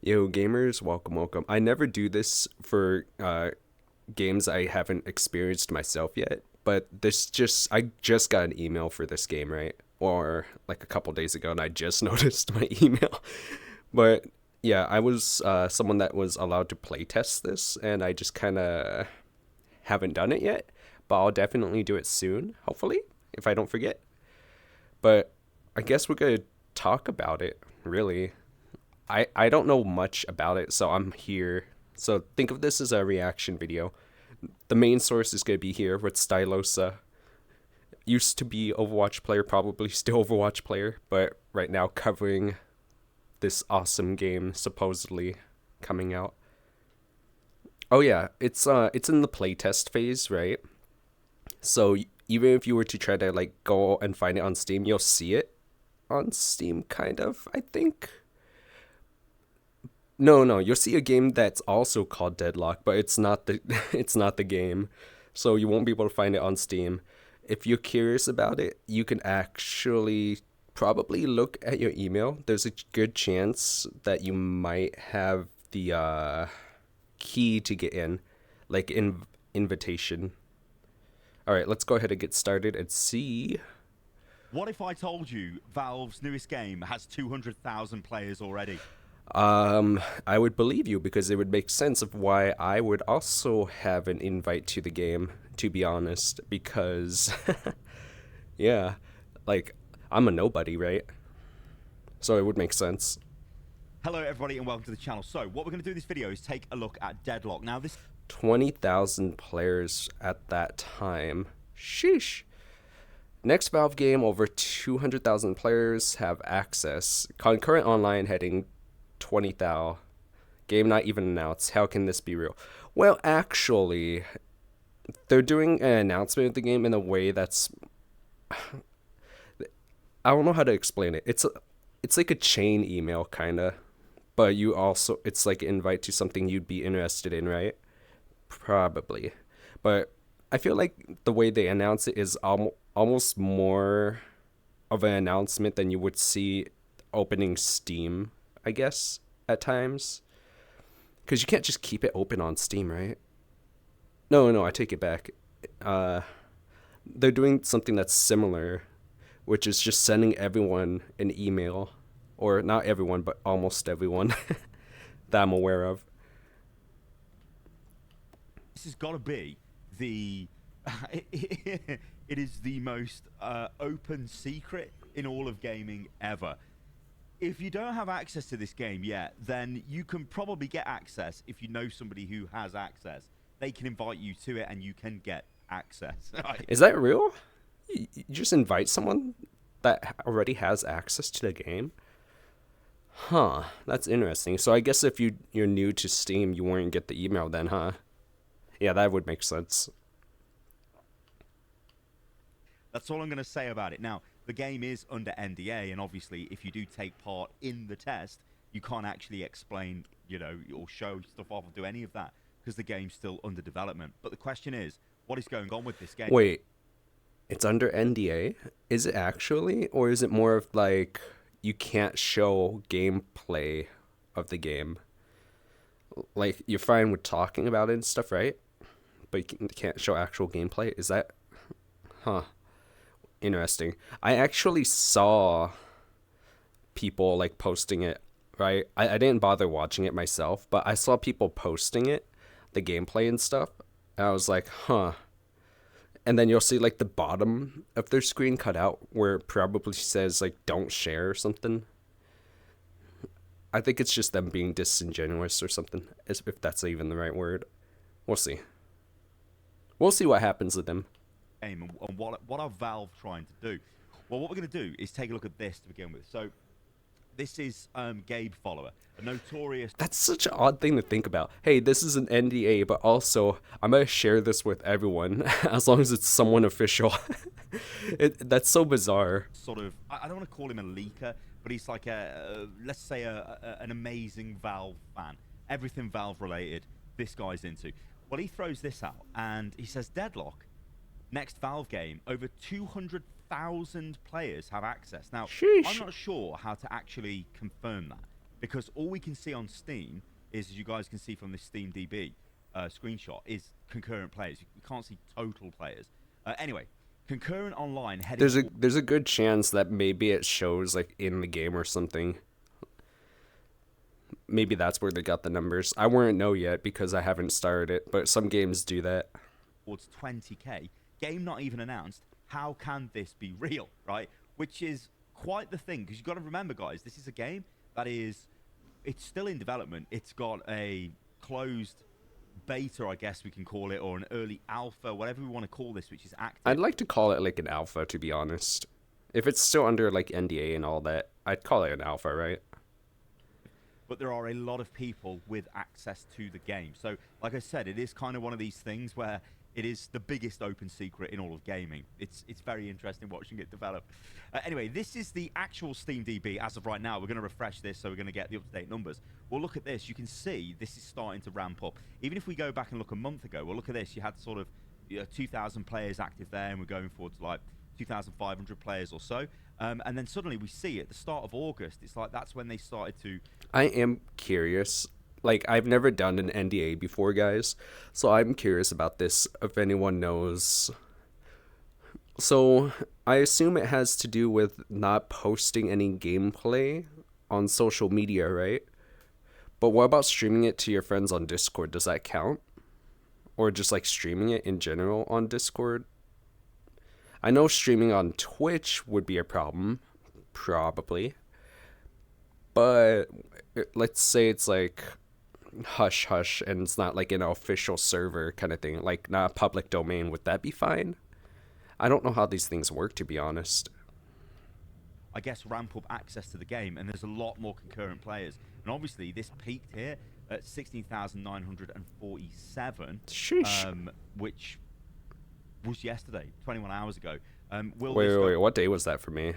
Yo, gamers, welcome, welcome. I never do this for games I haven't experienced myself yet, but I just got an email for this game, right? Or like a couple days ago, and I just noticed my email. But yeah, I was someone that was allowed to playtest this, and I just kind of haven't done it yet, but I'll definitely do it soon, hopefully, if I don't forget. But I guess we're going to talk about it, really. I don't know much about it, so I'm here. So think of this as a reaction video. The main source is going to be here with Stylosa. Used to be Overwatch player, probably still Overwatch player, but right now covering this awesome game supposedly coming out. Oh yeah, it's in the playtest phase, right? So even if you were to try to like go and find it on Steam, you'll see it on Steam kind of, I think. No, you'll see a game that's also called Deadlock, but it's not the it's not the game. So you won't be able to find it on Steam. If you're curious about it, you can actually probably look at your email. There's a good chance that you might have the key to get in, like invitation. All right, let's go ahead and get started and see. What if I told you Valve's newest game has 200,000 players already? I would believe you because it would make sense of why I would also have an invite to the game, to be honest, because yeah, like I'm a nobody, right? So it would make sense. Hello everybody and welcome to the channel. So what we're going to do in this video is take a look at Deadlock. Now this 20,000 players at that time. Sheesh. Next Valve game, over 200,000 players have access. Concurrent online heading 20,000. Game not even announced. How can this be real? Well, actually, they're doing an announcement of the game in a way that's I don't know how to explain it. It's like a chain email kinda, but you also it's like an invite to something you'd be interested in, right? Probably, but I feel like the way they announce it is almost more of an announcement than you would see opening Steam, I guess, at times. Because you can't just keep it open on Steam, right? No, I take it back. Uh, they're doing something that's similar, which is just sending everyone an email. Or not everyone, but almost everyone that I'm aware of. has got to be the it is the most open secret in all of gaming ever. If you don't have access to this game yet, then you can probably get access if you know somebody who has access. They can invite you to it and you can get access. Is that real? You just invite someone that already has access to the game? Huh, that's interesting. So I guess if you're new to Steam, you won't get the email then, huh? Yeah, that would make sense. That's all I'm going to say about it. Now, the game is under NDA, and obviously, if you do take part in the test, you can't actually explain, or show stuff off or do any of that because the game's still under development. But the question is, what is going on with this game? Wait, it's under NDA? Is it actually? Or is it more of like you can't show gameplay of the game? Like, you're fine with talking about it and stuff, right? But you can't show actual gameplay? Is that... Huh. Interesting. I actually saw people like posting it, right? I didn't bother watching it myself, but I saw people posting it, the gameplay and stuff. And I was like, huh. And then you'll see like the bottom of their screen cut out where it probably says like don't share or something. I think it's just them being disingenuous or something, if that's even the right word. We'll see. We'll see what happens with them. And what are Valve trying to do? Well, what we're going to do is take a look at this to begin with. So this is Gabe Follower, a notorious... That's such an odd thing to think about. Hey, this is an NDA, but also I'm going to share this with everyone as long as it's someone official. That's so bizarre. Sort of, I don't want to call him a leaker, but he's like let's say an amazing Valve fan. Everything Valve related, this guy's into. Well, he throws this out and he says, Deadlock, next Valve game, over 200,000 players have access. Now, Sheesh. I'm not sure how to actually confirm that. because all we can see on Steam is, as you guys can see from this Steam DB screenshot, is concurrent players. You can't see total players. Anyway, concurrent online heading. There's a good chance that maybe it shows like in the game or something. Maybe that's where they got the numbers. I wouldn't know yet because I haven't started it, but some games do that. Towards 20k. Game not even announced. How can this be real, right? Which is quite the thing, because you've got to remember, guys, this is a game that it's still in development. It's got a closed beta, I guess we can call it, or an early alpha, whatever we want to call this, which is active. I'd like to call it like an alpha, to be honest. If it's still under like NDA and all that, I'd call it an alpha, right? But there are a lot of people with access to the game. So, like I said, it is kind of one of these things where it is the biggest open secret in all of gaming. It's very interesting watching it develop. Anyway, this is the actual Steam DB as of right now. We're going to refresh this, so we're going to get the up-to-date numbers. We'll look at this. You can see this is starting to ramp up. Even if we go back and look a month ago, we'll look at this. You had sort of 2,000 players active there, and we're going forward to like 2,500 players or so. And then suddenly we see at the start of August, it's like that's when they started to... I am curious. Like, I've never done an NDA before, guys, so I'm curious about this, if anyone knows. So, I assume it has to do with not posting any gameplay on social media, right? But what about streaming it to your friends on Discord? Does that count? Or just, like, streaming it in general on Discord? I know streaming on Twitch would be a problem, probably. But let's say it's, like... hush hush and it's not like an official server kind of thing, like not a public domain, would that be fine? I don't know how these things work, to be honest. I guess ramp up access to the game, and there's a lot more concurrent players, and obviously this peaked here at 16,947, which was yesterday, 21 hours ago. Wait, what day was that for me?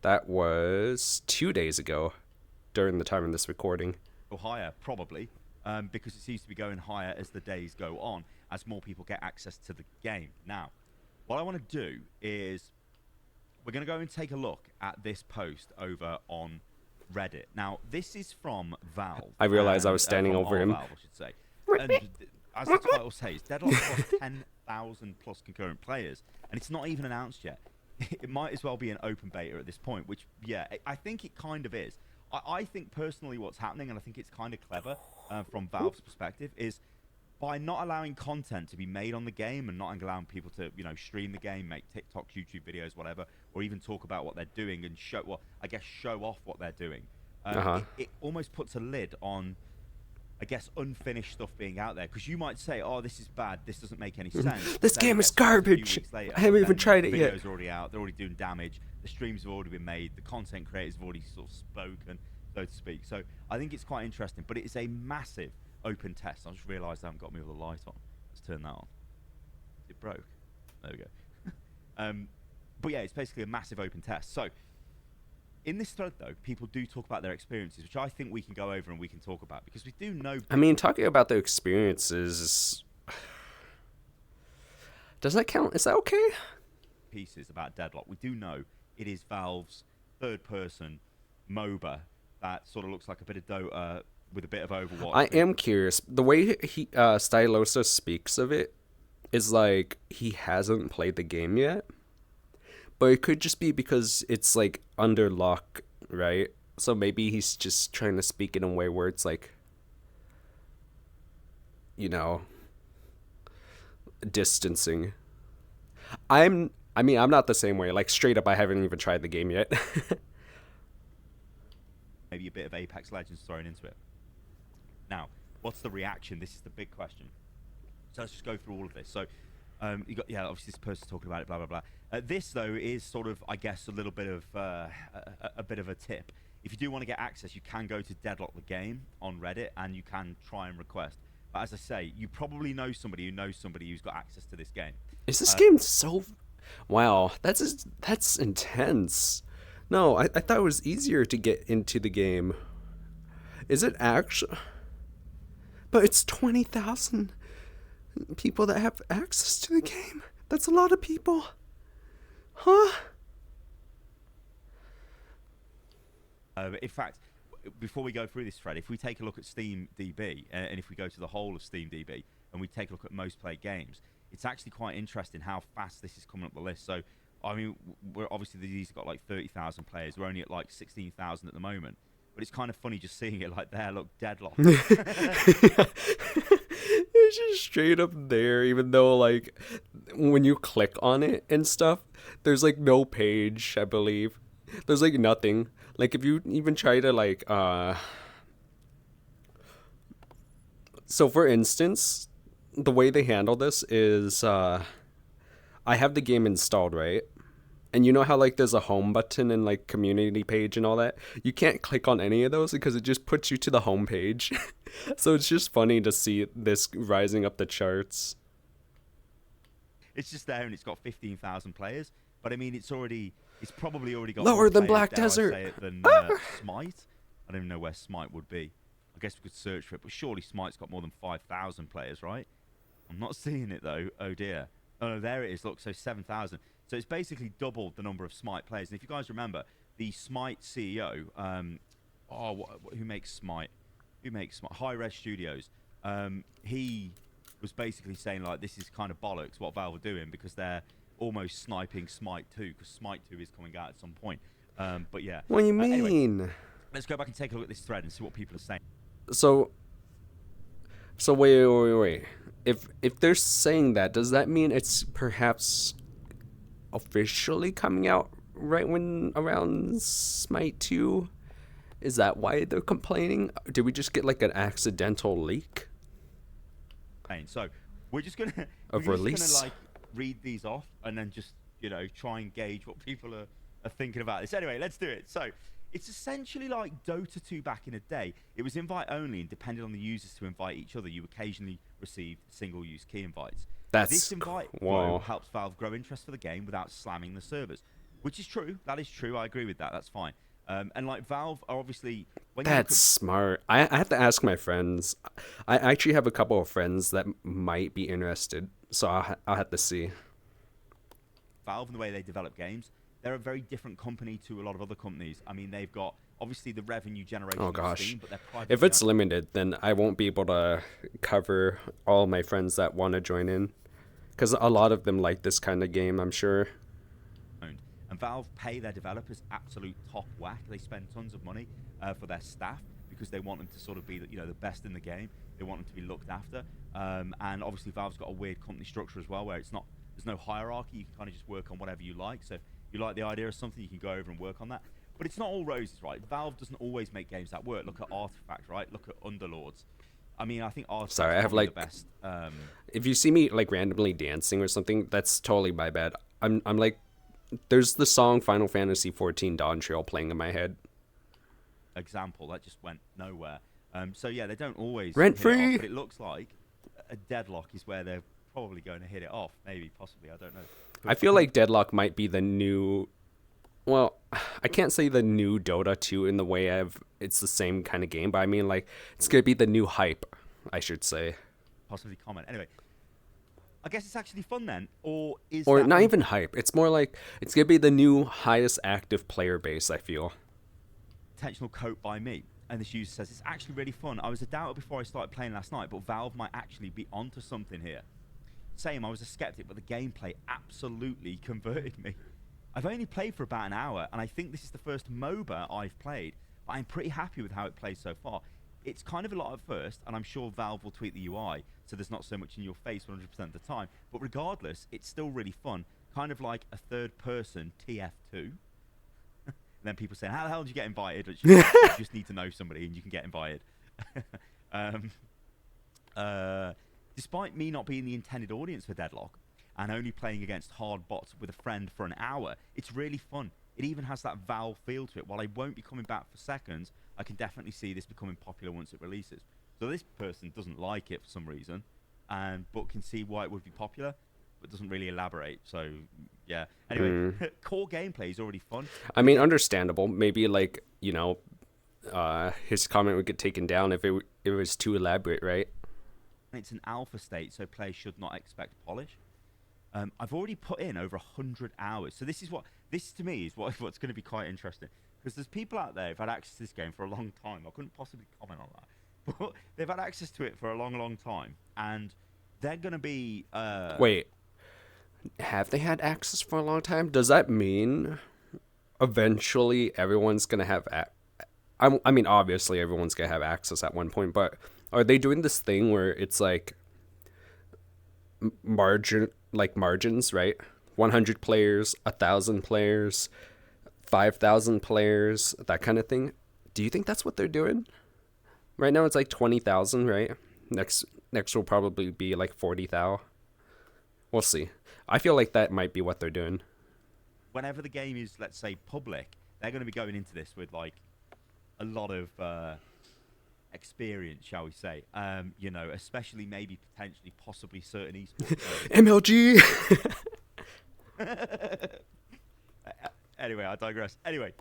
That was 2 days ago during the time of this recording. Or higher, probably, because it seems to be going higher as the days go on, as more people get access to the game. Now, what I want to do is we're going to go and take a look at this post over on Reddit. Now, this is from Valve. I realized I was standing over him. Valve, I should say. And as the title says, Deadlock plus 10,000 plus concurrent players, and it's not even announced yet. It might as well be an open beta at this point, which, yeah, I think it kind of is. I think personally what's happening, and I think it's kind of clever from Valve's perspective, is by not allowing content to be made on the game and not allowing people to, stream the game, make TikToks, YouTube videos, whatever, or even talk about what they're doing and show off what they're doing. It almost puts a lid on, I guess, unfinished stuff being out there. Because you might say, oh, this is bad, this doesn't make any sense. This game is garbage. Later, I haven't even tried it yet. The videos are already out, they're already doing damage, the streams have already been made, the content creators have already sort of spoken, so to speak. So I think it's quite interesting, but it is a massive open test. I just realised I haven't got me with the light on. Let's turn that on. It broke. There we go. But yeah, it's basically a massive open test. So in this thread, though, people do talk about their experiences, which I think we can go over and we can talk about, because we do know... I mean, talking about their experiences... Does that count? Is that okay? Pieces about Deadlock. We do know it is Valve's third-person MOBA that sort of looks like a bit of Dota with a bit of Overwatch. I am curious. The way Stylosa speaks of it is like he hasn't played the game yet. But it could just be because it's, like, under lock, right? So maybe he's just trying to speak in a way where it's, like, distancing. I'm not the same way. Like, straight up, I haven't even tried the game yet. Maybe a bit of Apex Legends thrown into it. Now, what's the reaction? This is the big question. So let's just go through all of this. So, obviously this person's talking about it, blah, blah, blah. This, though, is sort of, I guess, a little bit of a bit of a tip. If you do want to get access, you can go to Deadlock the Game on Reddit, and you can try and request. But as I say, you probably know somebody who knows somebody who's got access to this game. Is this game so... Wow, that's intense. No, I thought it was easier to get into the game. Is it actually... But it's 20,000 people that have access to the game. That's a lot of people. Huh? In fact, before we go through this thread, if we take a look at Steam DB, and if we go to the whole of Steam DB, and we take a look at most played games, it's actually quite interesting how fast this is coming up the list. So, I mean, we're obviously these have got like 30,000 players. We're only at like 16,000 at the moment. But it's kind of funny just seeing it like there. Look, Deadlock. It's just straight up there, even though like when you click on it and stuff, there's like no page, I believe. There's like nothing. Like if you even try to like so for instance, the way they handle this is I have the game installed, right? And you know how like there's a home button and like community page and all that? You can't click on any of those because it just puts you to the home page. So it's just funny to see this rising up the charts. It's just there and it's got 15,000 players. But I mean, it's probably already got Lower more than players, Black dare I Desert. say it, than Smite. I don't even know where Smite would be. I guess we could search for it, but surely Smite's got more than 5,000 players, right? I'm not seeing it though. Oh dear. Oh no, there it is. Look, so 7,000. So it's basically doubled the number of Smite players. And if you guys remember, the Smite CEO, who makes Smite? Who makes Smite? Hi-Res Studios. He was basically saying like, this is kind of bollocks what Valve are doing because they're almost sniping Smite 2 because Smite 2 is coming out at some point. But yeah. What do you mean? Anyway, let's go back and take a look at this thread and see what people are saying. So wait. If they're saying that, does that mean it's perhaps officially coming out right when around Smite 2? Is that why they're complaining? Did we just get like an accidental leak So we're just gonna release? like read these off and then just try and gauge what people are thinking about this. Anyway, let's do it. So it's essentially like Dota 2 back in a day. It was invite only and depended on the users to invite each other. You occasionally received single-use key invites. This invite flow helps Valve grow interest for the game without slamming the servers, which is true. That is true. I agree with that. That's fine. And like Valve are obviously that's smart. I have to ask my friends. I actually have a couple of friends that might be interested, so I'll have to see. Valve and the way they develop games, they're a very different company to a lot of other companies. I mean, they've got obviously the revenue generation. Oh gosh, Steam, but they're if it's limited, then I won't be able to cover all my friends that want to join in, because a lot of them like this kind of game, I'm sure. And Valve pay their developers absolute top whack. They spend tons of money for their staff because they want them to sort of be the best in the game. They want them to be looked after. And obviously Valve's got a weird company structure as well, where there's no hierarchy. You can kind of just work on whatever you like. So if you like the idea of something, you can go over and work on that. But it's not all roses, right? Valve doesn't always make games that work. Look at Artifact, right? Look at Underlords. I mean, I think Artifact. Sorry, I have like the best. If you see me like randomly dancing or something, that's totally my bad. I'm like, there's the song Final Fantasy 14 Dawn Trail playing in my head. Example that just went nowhere. So yeah, they don't always rent hit it free. Off, but it looks like a Deadlock is where they're probably going to hit it off. Maybe, possibly, I don't know. But I feel like Deadlock might be the new. Well, I can't say the new Dota 2 in the way it's the same kind of game, but I mean like it's gonna be the new hype, I should say. Possibly comment. Anyway, I guess it's actually fun then, or not even hype. It's more like it's gonna be the new highest active player base, I feel. Intentional quote by me, and this user says it's actually really fun. I was a doubter before I started playing last night, but Valve might actually be onto something here. Same, I was a skeptic, but the gameplay absolutely converted me. I've only played for about an hour, and I think this is the first MOBA I've played, but I'm pretty happy with how it plays so far. It's kind of a lot at first, and I'm sure Valve will tweak the UI, so there's not so much in your face 100% of the time. But regardless, it's still really fun, kind of like a third-person TF2. And then people saying, how the hell did you get invited? You just need to know somebody, and you can get invited. Despite me not being the intended audience for Deadlock, and only playing against hard bots with a friend for an hour, it's really fun. It even has that Valve feel to it. While I won't be coming back for seconds, I can definitely see this becoming popular once it releases. So this person doesn't like it for some reason, but can see why it would be popular, but doesn't really elaborate. So, yeah. Anyway, core gameplay is already fun. I mean, understandable. Maybe, like, his comment would get taken down if it was too elaborate, right? It's an alpha state, so players should not expect polish. I've already put in over 100 hours. So this to me is what's going to be quite interesting. because there's people out there who've had access to this game for a long time. I couldn't possibly comment on that, but they've had access to it for a long, long time, and they're going to be. Wait, have they had access for a long time? Does that mean eventually everyone's gonna have? I mean, obviously everyone's gonna have access at one point, but are they doing this thing where it's like margins, right? 100 players, 1,000 players, 5,000 players, that kind of thing. Do you think that's what they're doing? Right now it's like 20,000, right? Next will probably be like 40,000. We'll see. I feel like that might be what they're doing. Whenever the game is, let's say, public, they're going to be going into this with like a lot of experience, shall we say? You know, especially maybe potentially, possibly certain esports. MLG. Anyway, I digress. Anyway,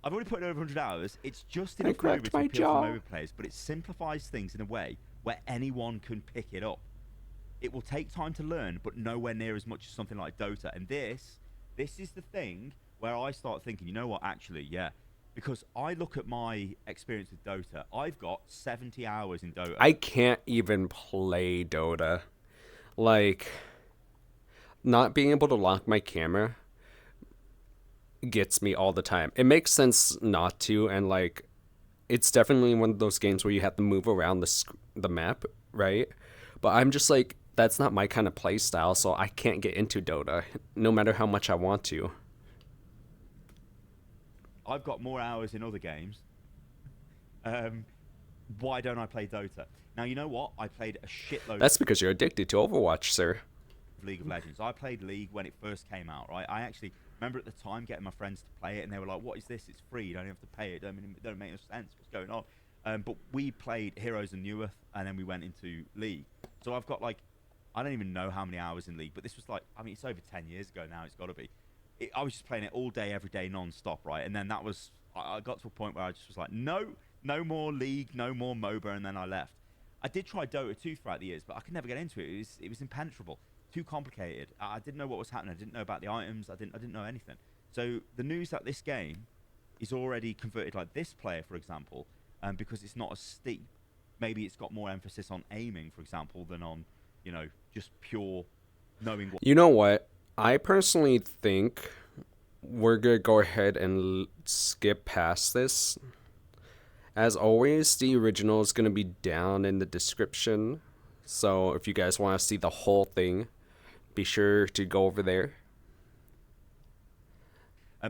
I've already put in over 100 hours. It's just I enough cracked movie to my appeal jaw. to MOBA players, but it simplifies things in a way where anyone can pick it up. It will take time to learn, but nowhere near as much as something like Dota. And this is the thing where I start thinking, you know what, actually, yeah. Because I look at my experience with Dota. I've got 70 hours in Dota. I can't even play Dota. Like, not being able to lock my camera gets me all the time. It makes sense not to, and like, it's definitely one of those games where you have to move around the map, right? But I'm just like, that's not my kind of play style, so I can't get into Dota, no matter how much I want to. I've got more hours in other games. Why don't I play Dota? Now, you know what? I played a shitload That's because you're addicted to Overwatch, sir. of League of Legends. I played League when it first came out, right? I actually remember at the time getting my friends to play it, and they were like, what is this? It's free. You don't have to pay it. It don't make no sense. What's going on? But we played Heroes and Newer, and then we went into League. So I've got like, I don't even know how many hours in League, but this was like, I mean, it's over 10 years ago now. It's got to be. I was just playing it all day, every day, non-stop, right? And then that was, I got to a point where I just was like, no more League, no more MOBA, and then I left. I did try Dota 2 throughout the years, but I could never get into it. It was impenetrable, too complicated. I didn't know what was happening. I didn't know about the items. I didn't know anything. So the news that this game is already converted, like this player, for example, because it's not as steep. Maybe it's got more emphasis on aiming, for example, than on, you know, just pure knowing what. You know what? I personally think we're going to go ahead and skip past this. As always, the original is going to be down in the description. So if you guys want to see the whole thing, be sure to go over there.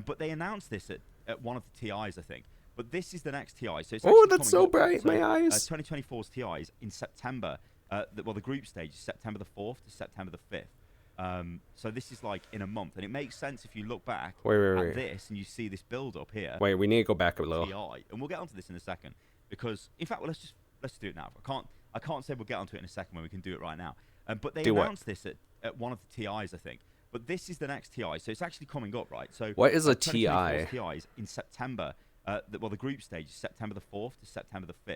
But they announced this at one of the TIs, I think. But this is the next TI. So it's Oh, actually that's coming so up. bright, my eyes. 2024's TI is in September. The group stage is September the 4th to September the 5th. So this is like in a month. And it makes sense if you look back at this and you see this build-up here. Wait, we need to go back a little. TI. And we'll get onto this in a second. Because, in fact, well, let's do it now. I can't say we'll get onto it in a second when we can do it right now. But they announced this at one of the TIs, I think. But this is the next TI, so it's actually coming up, right? So what is a 2024's TI? TI is in September. The group stage is September the 4th to September the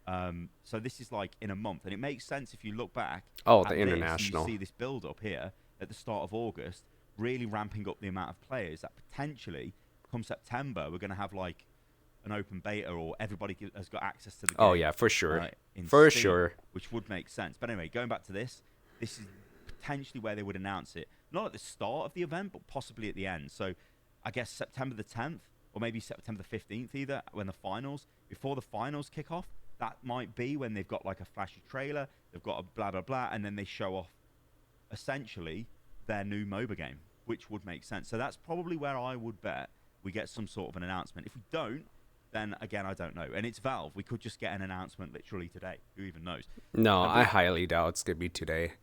5th. So this is like in a month, and it makes sense if you look back. Oh, at the this, international. and you see this build up here at the start of August, really ramping up the amount of players that potentially, come September, we're going to have like an open beta, or everybody has got access to the game. Oh yeah, for sure. For sure. Which would make sense. But anyway, going back to this is potentially where they would announce it. Not at the start of the event, but possibly at the end. So I guess September the 10th, or maybe September the 15th either, when the finals, before the finals kick off, that might be when they've got like a flashy trailer, they've got a blah, blah, blah, and then they show off essentially their new MOBA game, which would make sense. So that's probably where I would bet we get some sort of an announcement. If we don't, then again, I don't know. And it's Valve. We could just get an announcement literally today. Who even knows? No, I highly doubt it's going to be today.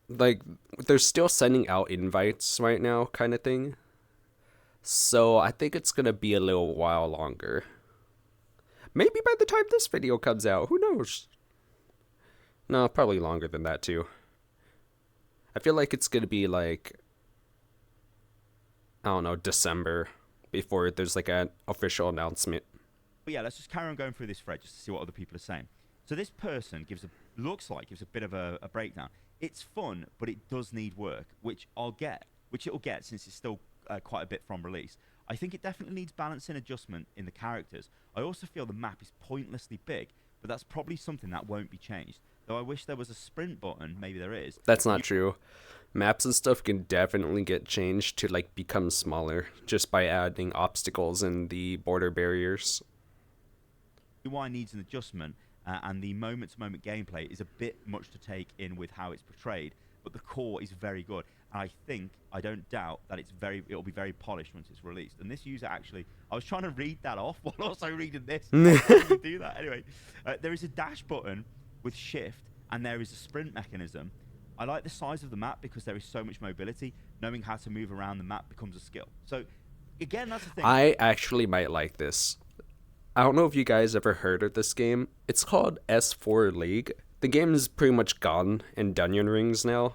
Like, they're still sending out invites right now, kind of thing. So I think it's going to be a little while longer. Maybe by the time this video comes out, who knows? No, probably longer than that too. I feel like it's going to be like, I don't know, December before there's like an official announcement. But yeah, let's just carry on going through this thread just to see what other people are saying. So this person gives a bit of a breakdown. It's fun, but it does need work, which it'll get since it's still quite a bit from release. I think it definitely needs balance and adjustment in the characters. I also feel the map is pointlessly big, but that's probably something that won't be changed. Though I wish there was a sprint button, maybe there is. That's not true. Maps and stuff can definitely get changed to like become smaller just by adding obstacles and the border barriers. UI needs an adjustment, and the moment-to-moment gameplay is a bit much to take in with how it's portrayed. But the core is very good. And I don't doubt that it'll be very polished once it's released. And this user actually, I was trying to read that off while also reading this. How can you do that? Anyway, there is a dash button with shift, and there is a sprint mechanism. I like the size of the map because there is so much mobility. Knowing how to move around the map becomes a skill. So, again, that's the thing. I actually might like this. I don't know if you guys ever heard of this game. It's called S4 League. The game is pretty much gone in Dungeon Rings now,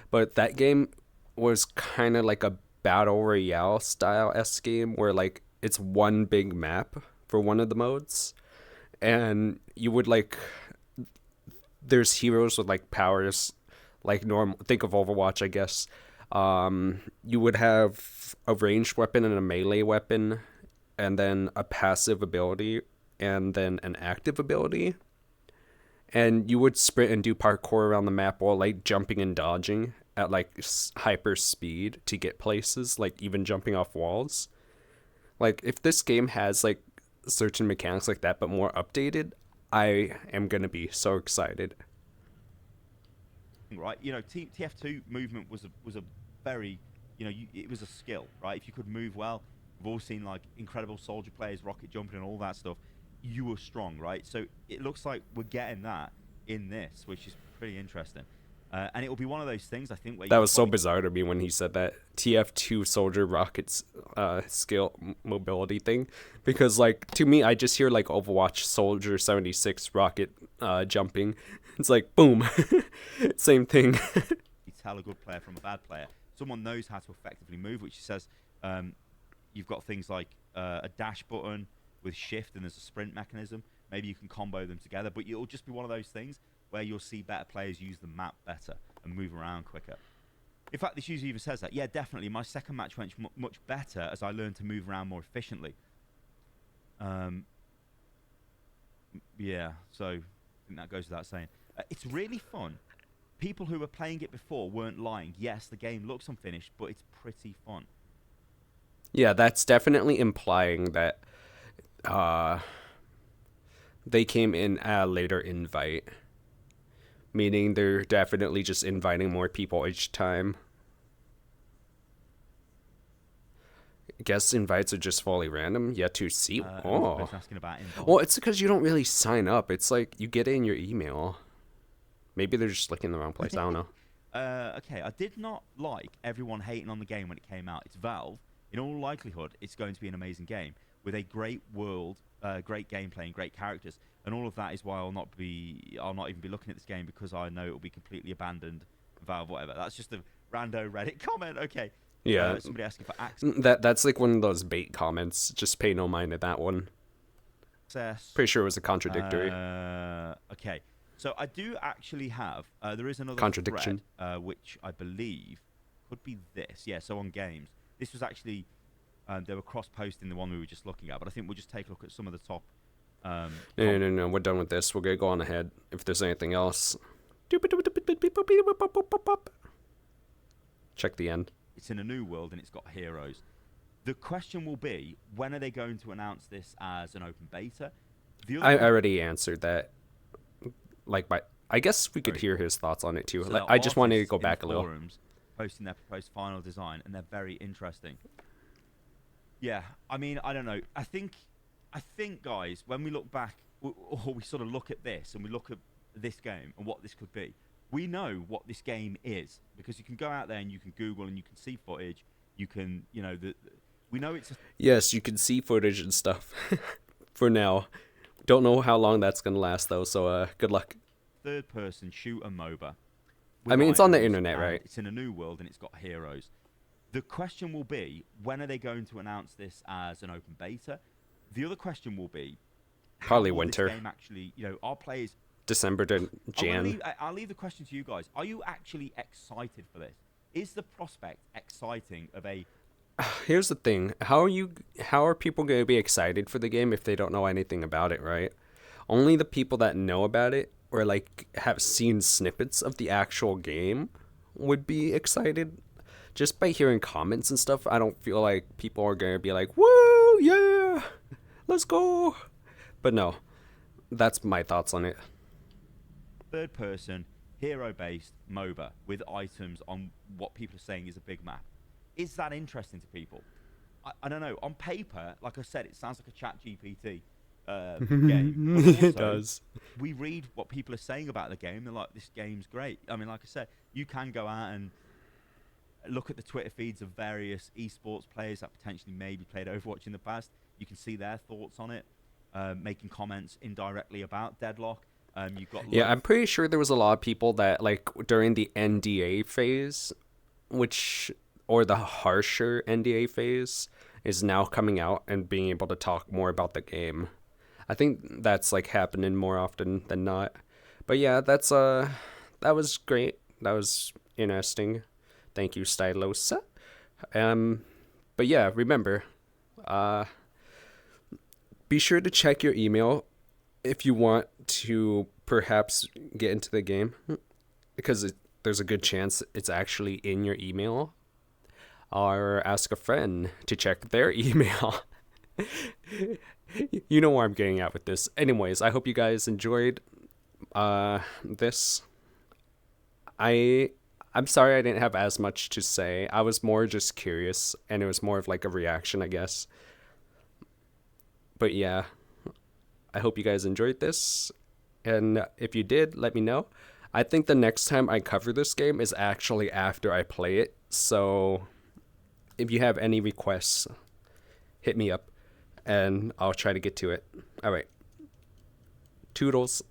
but that game was kind of like a battle royale style S game where like it's one big map for one of the modes, and you would like there's heroes with like powers like normal. Think of Overwatch, I guess. You would have a ranged weapon and a melee weapon, and then a passive ability, and then an active ability. And you would sprint and do parkour around the map while like jumping and dodging at like hyper speed to get places, like even jumping off walls. Like if this game has like certain mechanics like that but more updated, I am gonna be so excited. Right, TF2 movement was a very, it was a skill, right? If you could move well, we've all seen like incredible soldier players, rocket jumping and all that stuff. You were strong, right? So it looks like we're getting that in this, which is pretty interesting. And it will be one of those things, I think, where that was so bizarre to me when he said that TF2 soldier rockets skill mobility thing, because like to me I just hear like Overwatch soldier 76 rocket jumping. It's like boom, same thing. You tell a good player from a bad player. Someone knows how to effectively move, which says you've got things like a dash button with shift, and there's a sprint mechanism. Maybe you can combo them together, but it'll just be one of those things where you'll see better players use the map better and move around quicker. In fact, this user even says that, yeah, definitely, my second match went much better as I learned to move around more efficiently. Yeah, so I think that goes without saying. It's really fun. People who were playing it before weren't lying. Yes, the game looks unfinished, but it's pretty fun. Yeah, that's definitely implying that they came in at a later invite. Meaning they're definitely just inviting more people each time. I guess invites are just fully random. Yet to see. Oh. Asking about well, it's because you don't really sign up. It's like you get it in your email. Maybe they're just looking in the wrong place. I don't know. Okay, I did not like everyone hating on the game when it came out. It's Valve. In all likelihood, it's going to be an amazing game with a great world, great gameplay, and great characters. And all of that is why I'll not even be looking at this game, because I know it will be completely abandoned. Valve, whatever. That's just a rando Reddit comment. Okay. Yeah. Somebody asking for access. That's like one of those bait comments. Just pay no mind to that one. Pretty sure it was a contradictory. Okay. So I do actually have. There is another contradiction, thread, which I believe could be this. Yeah. So on games, this was actually they were cross-posting the one we were just looking at, but I think we'll just take a look at some of the top. No, we're done with this. We're gonna go on ahead. If there's anything else, check the end. It's in a new world and it's got heroes. The question will be, when are they going to announce this as an open beta? I already answered that. I guess we could hear his thoughts on it too. So I just wanted to go back a little. Forums posting their proposed final design, and they're very interesting. Yeah, I mean, I don't know. I think, guys, when we look back, or we sort of look at this, and we look at this game and what this could be, we know what this game is, because you can go out there and you can Google and you can see footage. You can, we know it's. Yes, you can see footage and stuff. For now, don't know how long that's gonna last though. So, good luck. Third-person shooter MOBA. I mean, it's on the internet, right? It's in a new world and it's got heroes. The question will be, when are they going to announce this as an open beta? The other question will be, probably how will winter. This game actually, are players December to Jan. I'll leave the question to you guys. Are you actually excited for this? Is the prospect exciting of a Here's the thing. How are people going to be excited for the game if they don't know anything about it, right? Only the people that know about it or like have seen snippets of the actual game would be excited. Just by hearing comments and stuff, I don't feel like people are going to be like, "Woo, yeah. Let's go." But no, that's my thoughts on it. Third person, hero based MOBA with items on what people are saying is a big map. Is that interesting to people? I don't know. On paper, like I said, it sounds like a chat GPT game. But It also, does. we read what people are saying about the game. They're like, this game's great. I mean, like I said, you can go out and look at the Twitter feeds of various esports players that potentially maybe played Overwatch in the past. You can see their thoughts on it, making comments indirectly about Deadlock. You've got Yeah, I'm pretty sure there was a lot of people that like during the NDA phase, which or the harsher NDA phase is now coming out and being able to talk more about the game. I think that's like happening more often than not. But yeah, that was great. That was interesting. Thank you, Stylosa. Um but yeah, remember, uh be sure to check your email if you want to perhaps get into the game because there's a good chance it's actually in your email, or ask a friend to check their email. You know where I'm getting at with this. Anyways, I hope you guys enjoyed this. I I'm sorry I didn't have as much to say. I was more just curious and it was more of like a reaction, I guess. But yeah, I hope you guys enjoyed this. And if you did, let me know. I think the next time I cover this game is actually after I play it. So if you have any requests, hit me up and I'll try to get to it. All right. Toodles.